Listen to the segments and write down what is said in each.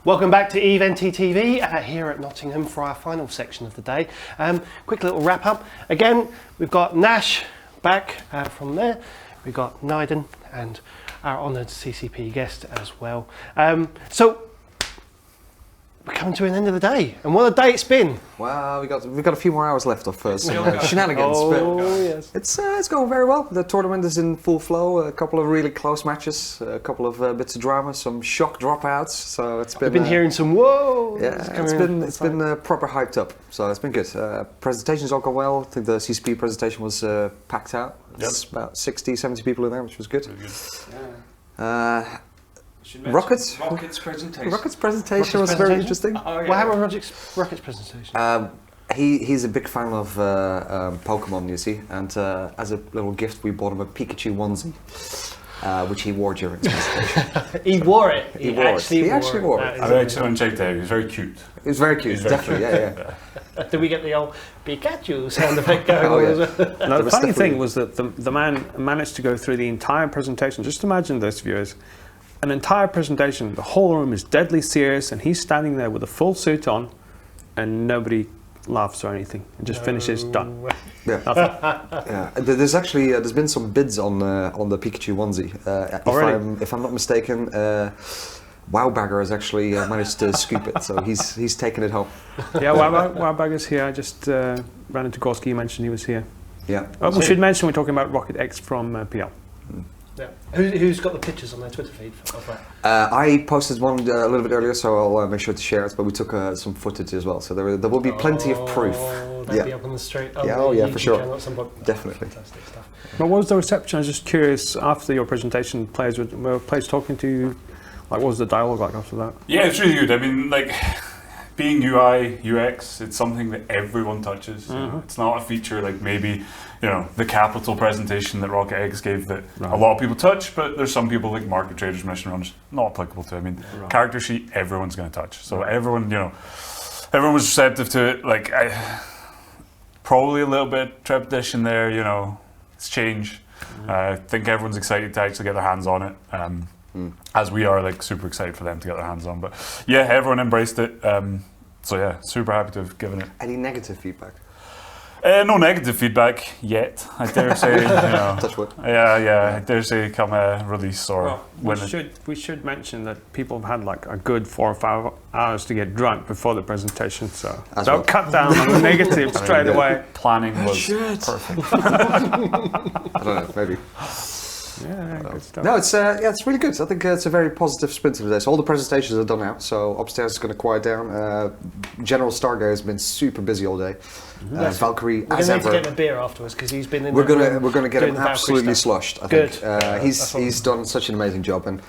Welcome back to Eve NTTV here at Nottingham for our final section of the day. Quick little wrap up. Again, we've got Nashh back from there. We've got Niden and our honoured CCP guest as well. So we're coming to an end of the day, and what a day it's been. Well, we've got a few more hours left of some shenanigans. Yes. It's going very well. The tournament is in full flow. A couple of really close matches, a couple of bits of drama, some shock dropouts. So it's been. I've been hearing some whoa. Yeah, it's been proper hyped up. So it's been good. Presentations all go well. I think the CCP presentation was packed out. It's about 60, 70 people in there, which was good. Yeah. Rocket's presentation was very interesting. Oh, yeah. What happened with Rocket's presentation? He's a big fan of Pokemon, you see, and as a little gift we bought him a Pikachu onesie, which he wore during his presentation. He wore it. He actually wore it. I actually unchecked it. He was very cute. It was very cute, definitely, yeah. Did we get the old Pikachu sound effect going on as well? No, the funny thing was that the man managed to go through the entire presentation. Just imagine this, viewers. An entire presentation, the whole room is deadly serious, and he's standing there with a full suit on, and laughs or anything, and just finishes, done. Yeah. Yeah. There's actually there's been some bids on the Pikachu onesie. If I'm not mistaken, Wowbagger has actually managed to scoop it, so he's taken it home. Yeah, Wowbagger's here. I just ran into Gorski. You mentioned he was here. Yeah. We should mention we're talking about Rocket X from PL. Yeah. Who's got the pictures on their Twitter feed of that? I posted one a little bit earlier, so I'll make sure to share it. But we took some footage as well, so there will be plenty of proof. They'll be up on the street. Yeah, for sure. Definitely. Fantastic stuff. But what was the reception? I was just curious. After your presentation, were players talking to you? Like, what was the dialogue like after that? Yeah, it's really good. I mean, like, being UI, UX, it's something that everyone touches. You know? It's not a feature like maybe, the capital presentation that Rocket X gave that a lot of people touch, but there's some people like market traders, mission runners, not applicable to. I mean, character sheet, everyone's going to touch. So everyone was receptive to it. Like, probably a little bit trepidation there, it's change. I think everyone's excited to actually get their hands on it. As we are, like, super excited for them to get their hands on. But yeah, everyone embraced it. So yeah, super happy to have given it. Any negative feedback? No negative feedback yet. I dare say, Touch wood. Yeah. I dare say come a release or we should mention that people have had like a good 4 or 5 hours to get drunk before the presentation, so don't cut down on the negative straight away. Planning was perfect. I don't know, maybe. Yeah, good stuff. No, it's really good. I think it's a very positive spin to the day. So all the presentations are done now. So upstairs is going to quiet down. General Stargazer has been super busy all day. Valkyrie, as ever. We're going to get him a beer afterwards because he's been in. We're going to get him absolutely sloshed. I think. Good. He's done such an amazing job, and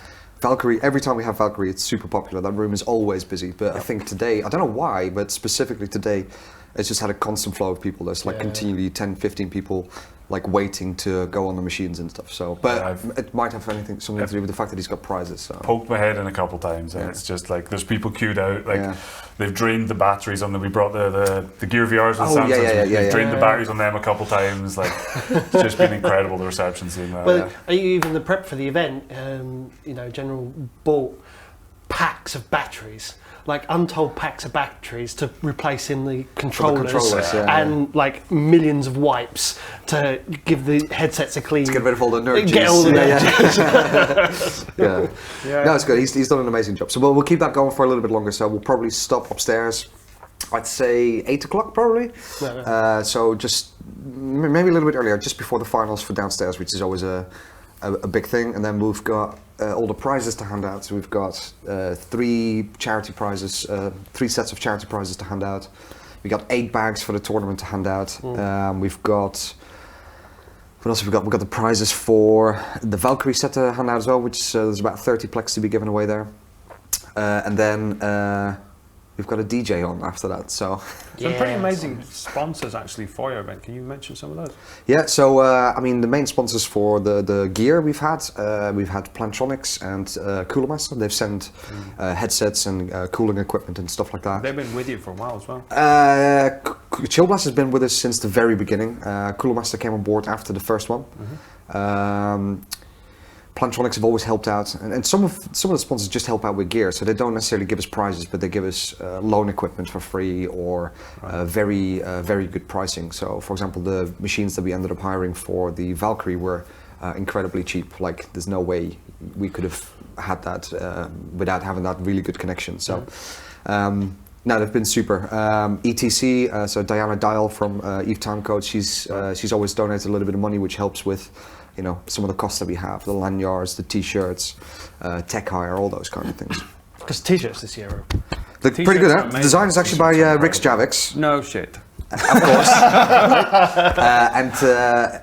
Valkyrie. Every time we have Valkyrie, it's super popular. That room is always busy. But I think today, I don't know why, but specifically today, it's just had a constant flow of people. There's like continually 10, 15 people like waiting to go on the machines and stuff. So, but it might have something to do with the fact that he's got prizes. So. Poked my head in a couple times, and it's just like there's people queued out. Like they've drained the batteries on them. We brought the Gear VRs with Samsung. They've drained the batteries on them a couple times. Like it's just been incredible, the reception seeing that. Well, even the prep for the event, General bought packs of batteries. Like untold packs of batteries to replace in the controllers, and like millions of wipes to give the headsets a clean. To get rid of all the nerd juice. Get all the nerd juice. No, it's good. He's done an amazing job. So we'll keep that going for a little bit longer. So we'll probably stop upstairs. I'd say 8 o'clock probably. So just maybe a little bit earlier, just before the finals for downstairs, which is always a big thing. And then we've got all the prizes to hand out. So we've got 3 charity prizes, 3 sets of charity prizes to hand out. We got 8 bags for the tournament to hand out. We've got, what else have we got? We've got the prizes for the Valkyrie set to hand out as well, which there's about 30 plex to be given away there. And then we've got a DJ on after that. So some pretty amazing sponsors actually for your event. Can you mention some of those? Yeah, so I mean the main sponsors for the gear we've had Plantronics and Cooler Master. They've sent headsets and cooling equipment and stuff like that. They've been with you for a while as well. Chill Blast has been with us since the very beginning. Cooler Master came on board after the first one. Plantronics have always helped out, and some of the sponsors just help out with gear, so they don't necessarily give us prizes, but they give us loan equipment for free or very good pricing. So, for example, the machines that we ended up hiring for the Valkyrie were incredibly cheap. Like, there's no way we could have had that without having that really good connection. So. No, they've been super. ETC, so Diana Dial from Eve Time Code, she's always donated a little bit of money, which helps with, some of the costs that we have, the lanyards, the t-shirts, tech hire, all those kind of things. Because t-shirts this year are They're pretty good, huh? The design is actually by Rick Javix. No shit. Of course.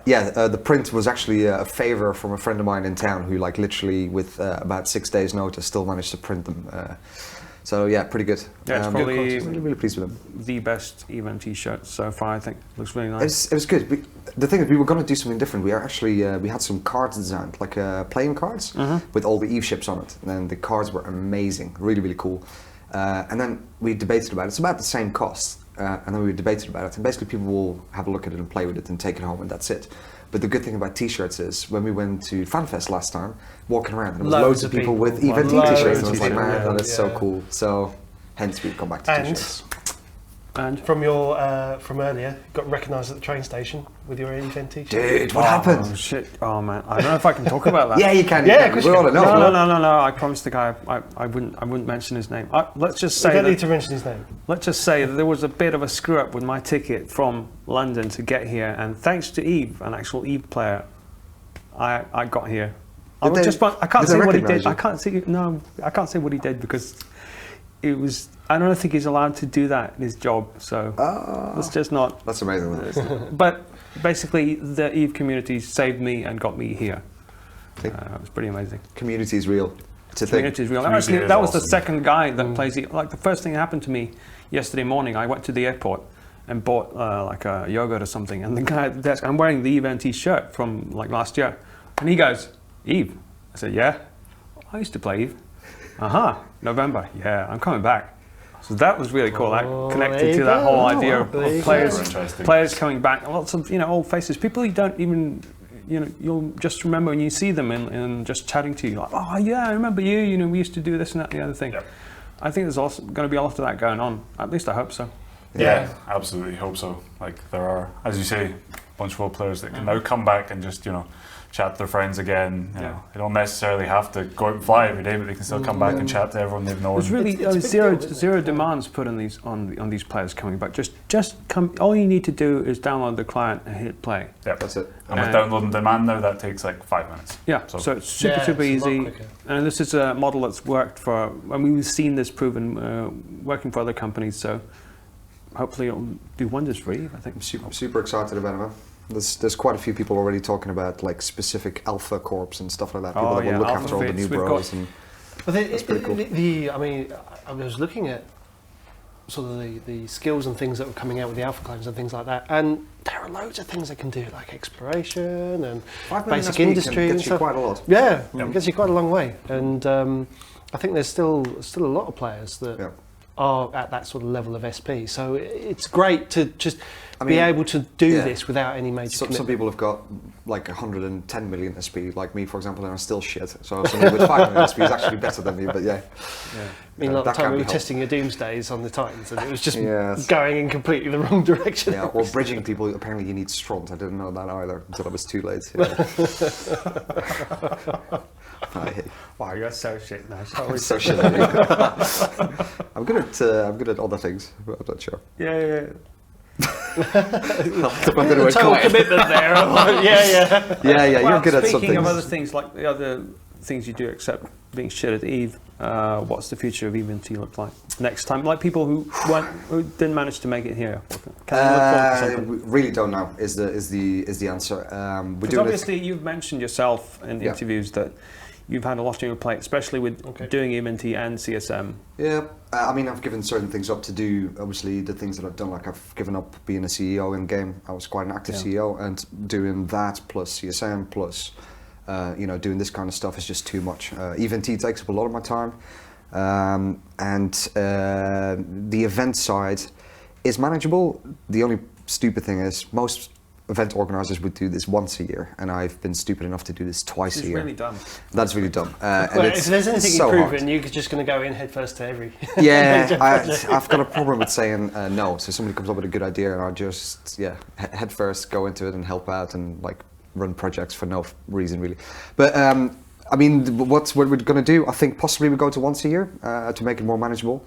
The print was actually a favor from a friend of mine in town who, like, literally with about 6 days' notice, still managed to print them. So yeah, pretty good. Yeah, it's probably really pleased with them. The best event t-shirt so far, I think. Looks really nice. It was good. The thing is, we were going to do something different. We are actually we had some cards designed, like playing cards with all the Eve ships on it, and the cards were amazing, really really cool. And then we debated about it. It's about the same cost, and then we debated about it. And basically, people will have a look at it and play with it and take it home, and that's it. But the good thing about t-shirts is, when we went to FanFest last time, walking around, there was loads of people with event t-shirts, and I was like, man, that is so cool. So, hence we've come back to t-shirts. And from your from earlier, got recognised at the train station with your event t-shirt. Dude, what happened? Oh shit! Oh man, I don't know if I can talk about that. Yeah, you can. Yeah, of course you can. No. I promised the guy I wouldn't mention his name. Let's just say you don't need to mention his name. Let's just say that there was a bit of a screw up with my ticket from London to get here, and thanks to Eve, an actual Eve player, I got here. I can't say what he did. I can't say what he did because it was. I don't think he's allowed to do that in his job. So let's just not. That's amazing. But basically, the Eve community saved me and got me here. It was pretty amazing. Community is real. It's a community is real. Actually, that was the second guy that plays Eve. Like, the first thing that happened to me yesterday morning, I went to the airport and bought like a yogurt or something, and the guy at the desk, I'm wearing the Eve NT shirt from like last year, and he goes, "Eve?" I said, "Yeah, I used to play Eve." November. Yeah, I'm coming back. So that was really cool. That connected to that whole idea of players coming back. Lots of old faces, people you don't even you'll just remember when you see them and just chatting to you, like, oh yeah, I remember you. We used to do this and that and the other thing. Yep. I think there's also going to be a lot of that going on. At least I hope so. Yeah, absolutely hope so. Like, there are, as you say, a bunch of old players that can now come back and just chat to their friends again. You know, they don't necessarily have to go out and fly every day, but they can still come back and chat to everyone they've known. There's really zero demands put on these players coming back. Just come. All you need to do is download the client and hit play. Yeah, that's it. And with download and demand now, that takes like 5 minutes. Yeah, so it's super easy. And this is a model that's worked for. And we've seen this proven working for other companies. So hopefully it'll do wonders for you. I think. I'm super excited about it, man. There's quite a few people already talking about like specific alpha corps and stuff like that. People that will look after all the new bros. That's pretty cool. I mean, I was looking at sort of the skills and things that were coming out with the alpha clones and things like that, and there are loads of things they can do, like exploration and basic industry and stuff. Quite a lot. Yeah, it gets you quite a long way. And I think there's still a lot of players that are at that sort of level of SP. So it's great to just be able to do this without any major commitment. Some people have got like 110 million SP, like me, for example, and I'm still shit. So somebody with 5 million SP is actually better than me, but I mean, like the time we were testing your Doomsdays on the Titans, and it was just going in completely the wrong direction. Yeah, or bridging people, apparently you need Stront. I didn't know that either until it was too late. Wow, you're so shit, Nashh. I'm so shit. I'm good at other things, but I'm not sure. Yeah. Total commitment there. Yeah. You're good at something. Speaking of other things, like the other things you do, except being shit at Eve, what's the future of EVT look like next time? Like people who didn't manage to make it here. Can we look forward to something? We really don't know. Is the answer? Because obviously you've mentioned yourself in the interviews that you've had a lot on your plate, especially with doing EMT and CSM. Yeah, I mean, I've given certain things up to do. Obviously, the things that I've done, like I've given up being a CEO in game. I was quite an active CEO, and doing that plus CSM plus, doing this kind of stuff is just too much. EVT takes up a lot of my time, and the event side is manageable. The only stupid thing is most event organisers would do this once a year, and I've been stupid enough to do this twice a year. It's really dumb. That's really dumb. Well, if there's anything so you've hard. proven, you're just going to go in head first to every. Yeah, I've got a problem with saying no. So somebody comes up with a good idea, and I just head first go into it and help out and like run projects for no reason really. But I mean, what we're going to do? I think possibly we go to once a year to make it more manageable.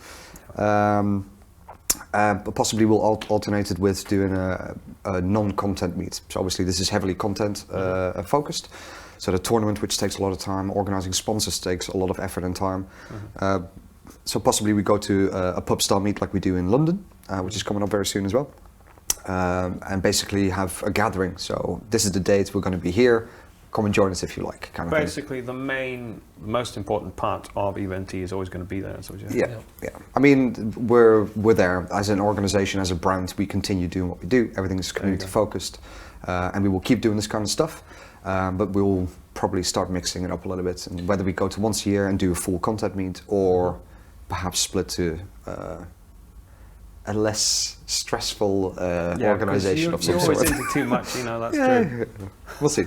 But possibly we'll alternate it with doing a non-content meet. So obviously this is heavily content focused. So the tournament, which takes a lot of time, organising sponsors takes a lot of effort and time. So possibly we go to a pub style meet like we do in London, which is coming up very soon as well. And basically have a gathering. So this is the date, we're going to be here. Come and join us if you like. Kind of Basically, the most important part of Event is always going to be there. So yeah. I mean, we're there as an organisation, as a brand. We continue doing what we do. Everything is community focused, and we will keep doing this kind of stuff. But we'll probably start mixing it up a little bit. And whether we go to once a year and do a full content meet, or perhaps split to a less stressful organisation of some you're sort. always into too much, you know. That's true. We'll see.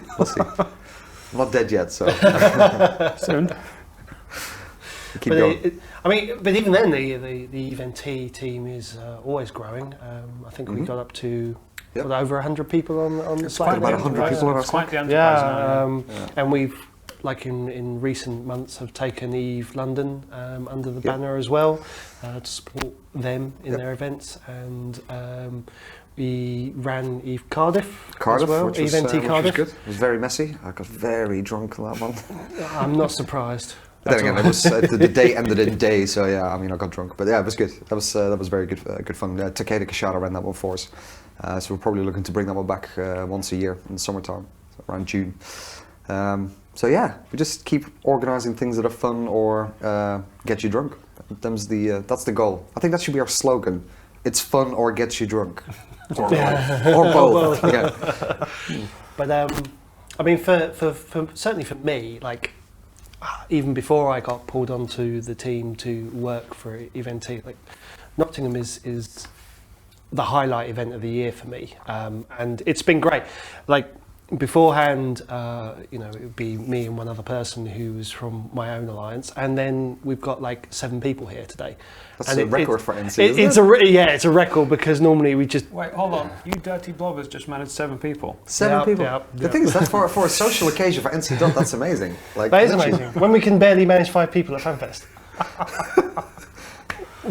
I'm not dead yet, so Soon. keep going. But even then, the Event team is always growing. I think we got up to over 100 people on the site. About 100 people on our It's quite site. the enterprise now. And we've, like in recent months, have taken Eve London under the banner as well to support them in their events, and we ran Eve Cardiff as well, which was, Event Which Cardiff. was good. It was very messy. I got very drunk on that one. I'm not surprised. But then again, it was, the day ended in day, so yeah, I mean, I got drunk. But yeah, it was good. That was very good fun. Takeda Kashada ran that one for us. So we're probably looking to bring that one back once a year in the summertime, so around June. So yeah, we just keep organising things that are fun or get you drunk. That's the goal. I think that should be our slogan. It's fun or gets you drunk. Or both. Yeah. But I mean, for certainly for me, like even before I got pulled onto the team to work for Event, like Nottingham is the highlight event of the year for me, and it's been great. Like beforehand, it would be me and one other person who was from my own alliance, and then we've got like 7 people here today. That's and a record for NC, isn't it? It's a record because normally we just... Wait, hold on. You dirty blobbers just managed 7 people. 7 people. Yep. The thing is, that for a social occasion for NC Dot, that's amazing. Like, that is amazing. When we can barely manage 5 people at FanFest.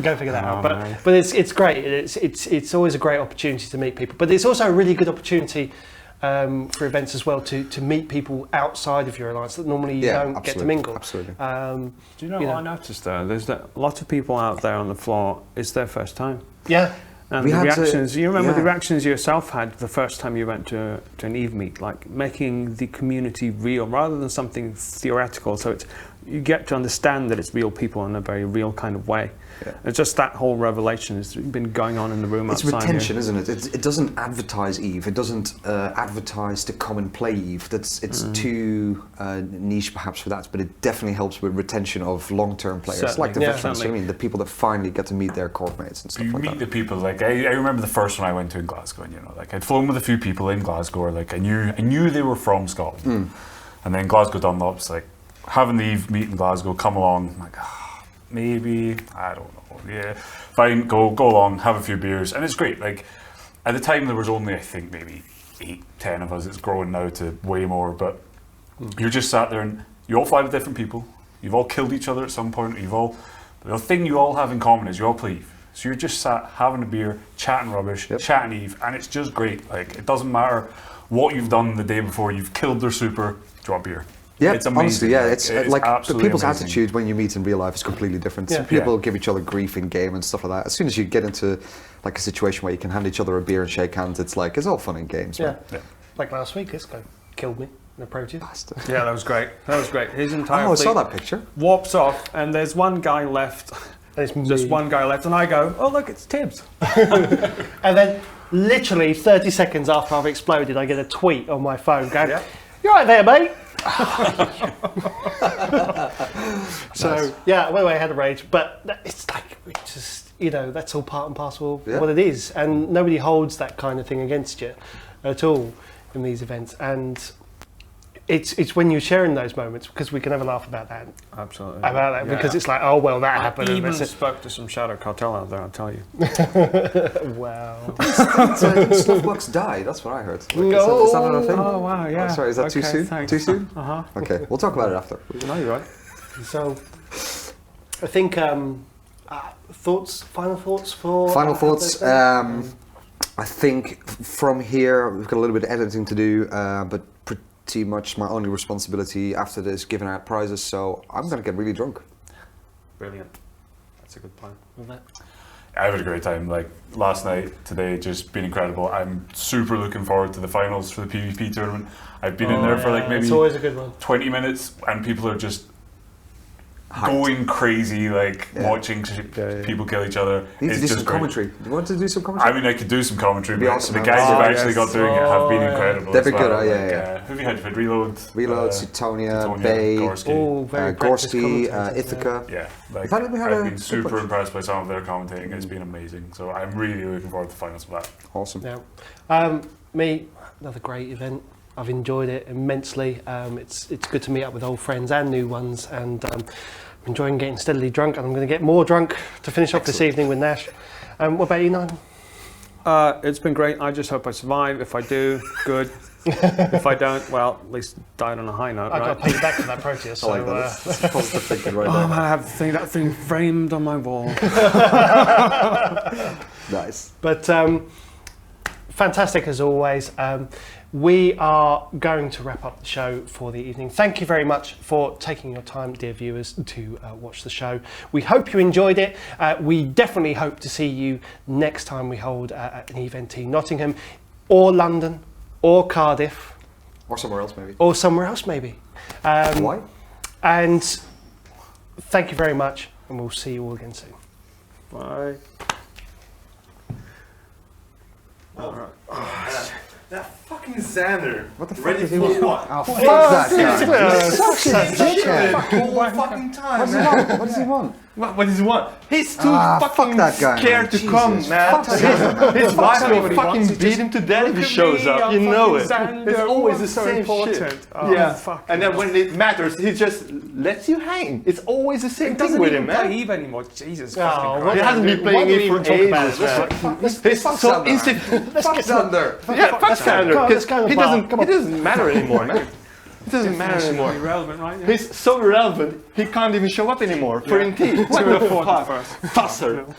Go figure that out. But it's great. It's always a great opportunity to meet people. But it's also a really good opportunity for events as well to meet people outside of your alliance that normally you don't get to mingle. Absolutely. Do you know what I noticed though? There's a lot of people out there on the floor, it's their first time. Yeah. And the reactions, you remember the reactions you yourself had the first time you went to an Eve meet, like making the community real rather than something theoretical. So you get to understand that it's real people in a very real kind of way. Yeah. It's just that whole revelation has been going on in the room outside. It's retention, here. Isn't it? It doesn't advertise Eve. It doesn't advertise to come and play Eve. It's too niche perhaps for that, but it definitely helps with retention of long-term players. Certainly. Like the veterans, I mean, the people that finally get to meet their court mates and stuff like that. You meet the people, like I remember the first one I went to in Glasgow, and like I'd flown with a few people in Glasgow, like I knew they were from Scotland. And then Glasgow Dunlop's like, having the Eve meet in Glasgow, come along, I'm like, maybe, I don't know, yeah, fine, go along, have a few beers, and it's great. Like, at the time there was only, I think, maybe 8-10 of us. It's growing now to way more, but you're just sat there and you all fly with different people, you've all killed each other at some point, the thing you all have in common is you all play Eve. So you're just sat having a beer, chatting rubbish, chatting Eve, and it's just great. Like, it doesn't matter what you've done the day before, you've killed their super, draw beer. Yeah, it's amazing. Honestly, it's like people's amazing. attitude when you meet in real life is completely different. Yeah. People give each other grief in game and stuff like that. As soon as you get into like a situation where you can hand each other a beer and shake hands, it's all fun and games. Yeah. Man. Like last week, this guy killed me and approached you. Bastard. Yeah, that was great. His entire I saw fleet that picture. warps off, and there's one guy left. It's Just me. one guy left, and I go, oh look, it's Tibbs. And then literally 30 seconds after I've exploded, I get a tweet on my phone going, "You right there, mate?" So yeah, I had a rage, but it's like just that's all part and parcel of what it is, and nobody holds that kind of thing against you. at all in these events, and it's when you're sharing those moments, because we can have a laugh about that. Absolutely. About that, Yeah. because it's like, oh well, that happened. I and even that's it. spoke to some Shadow Cartel out there, I'll tell you. Wow. Snuffbox die. That's what I heard. Like, is that another thing? Oh, wow, yeah. Oh, sorry, is that too Okay, soon? thanks. Too soon? Uh-huh. Okay, we'll talk about it after. No, you're right. So, I think final thoughts for. Final thoughts. I think from here we've got a little bit of editing to do, but pretty much my only responsibility after this giving out prizes. So I'm gonna get really drunk. Brilliant. That's a good plan. I've had a great time. Like last night, today, just been incredible. I'm super looking forward to the finals for the PvP tournament. I've been in there for like maybe it's always a good one. 20 minutes, and people are just Hyped. going crazy, like Yeah. watching people kill each other. We need to It's do just some great. commentary. Do you want to do some commentary? I mean, I could do some commentary, Be but awesome, the man. guys who've Oh, actually got doing it have been yeah. incredible. They've as been good, well. oh, yeah, Like, yeah. Who have you had for Reload? Reload, Suetonia, Suetonia, Bay, Gorski. All very practiced Gorski, commentators, Ithaca. Yeah, like In fact, we had I've a been good super bunch. impressed by some of their commentating. It's been amazing. So I'm really looking forward to the finals for that. Awesome. Yeah. Me, another great event. I've enjoyed it immensely. It's good to meet up with old friends and new ones, and I'm enjoying getting steadily drunk, and I'm going to get more drunk to finish off this evening with Nashh. What about you, Niden? It's been great. I just hope I survive. If I do, good. If I don't, well, at least died on a high note, I've right? got to pay you back for that protest. I like that. That's positive thinking right Oh there. man, I have that thing framed on my wall. Nice. But fantastic as always. We are going to wrap up the show for the evening. Thank you very much for taking your time, dear viewers, to watch the show. We hope you enjoyed it. We definitely hope to see you next time we hold an event in Nottingham, or London, or Cardiff, Or somewhere else, maybe. or somewhere else maybe. Why? And thank you very much, and we'll see you all again soon. Bye. That fucking Xander. What the fuck Ready does he for want? what? Oh, fuck that guy. Such a dickhead. whole fucking time, What does he man. want? What does he want? What does he want? He's too Fuck fucking that guy, scared man. to come, Jesus. man. Fuck that guy, man. His wife tell me will what he fucking wants. He beat just- him to death if he Look at shows me, up. I'm You know it. fucking Xander. It's always the So same important. shit. Oh, Yeah. fuck. And then when it matters, he just lets you hang. It's always the same He thing doesn't with even him, man. play Eve anymore. Jesus Oh, fucking what- Christ. He hasn't been playing Why do it we for even talk about ages, it? man. Let's He's fuck so Xander, instant. Fuck Xander. Yeah, fuck Xander. Let's go to the He bar. doesn't. Come It doesn't matter anymore, man. It doesn't matter It's anymore. irrelevant, right? Yeah. He's so irrelevant. He can't even show up anymore for NT. What Too the important fuck? for us. Fusser.